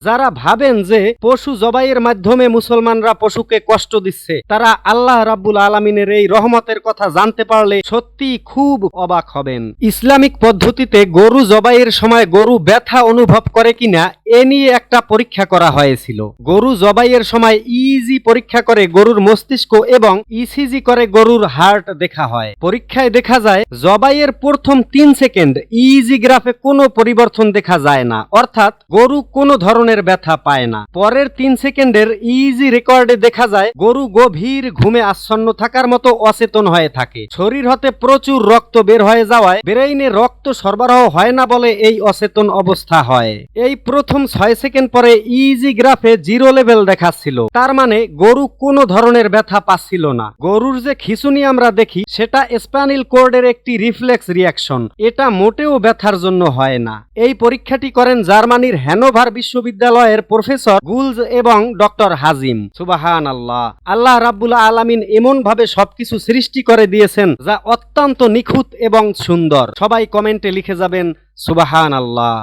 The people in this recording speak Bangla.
যারা ভাবেন যে পশু জবাইয়ের মাধ্যমে মুসলমানরা পশুকে কষ্ট দিচ্ছে, তারা আল্লাহ রাব্বুল আলামিনের এই রহমতের কথা জানতে পারলে সত্যি খুব অবাক হবেন। ইসলামিক পদ্ধতিতে গরু জবাইয়ের সময় গরু ব্যথা অনুভব করে কিনা এ নিয়ে একটা পরীক্ষা করা হয়েছিল। গরু জবাইয়ের সময় ইজি পরীক্ষা করে গরুর মস্তিষ্ক এবং ইসিজি করে গরুর হার্ট দেখা হয়। পরীক্ষায় দেখা যায় জবাইয়ের প্রথম 3 সেকেন্ড ইজি গ্রাফে কোনো পরিবর্তন দেখা যায় না, অর্থাৎ গরু কোনো ধরনের ব্যথা পায় না। পরের 3 সেকেন্ডের ইজি রেকর্ডে দেখা যায় গরু গভীর ঘুমে আচ্ছন্ন থাকার মতো অচেতন হয়ে থাকে। শরীর হতে প্রচুর রক্ত বের হয়ে যাওয়ায় ব্রেইনে রক্ত সরবরাহ হয় না বলে এই অচেতন অবস্থা হয়। এই প্রথম 6 সেকেন্ড পরে ইজি গ্রাফে 0 লেভেল দেখাচ্ছিল, তার মানে গরু কোনো ধরনের ব্যথা পাচ্ছিল না। গরুর যে খিঁচুনি আমরা দেখি সেটা স্পাইনাল কর্ডের একটি রিফ্লেক্স রিয়াকশন, এটা মোটেও ব্যথার জন্য হয় না। এই পরীক্ষাটি করেন জার্মানির হ্যানোভার বিশ্ববিদ্যালয়ের প্রফেসর গুলজ এবং ডক্টর হাজিম। সুবহানাল্লাহ। আল্লাহ রাব্বুল আলামিন এমন ভাবে সবকিছু সৃষ্টি করে দিয়েছেন যা অত্যন্ত নিখুঁত এবং সুন্দর। সবাই কমেন্টে লিখে যাবেন সুবহানাল্লাহ।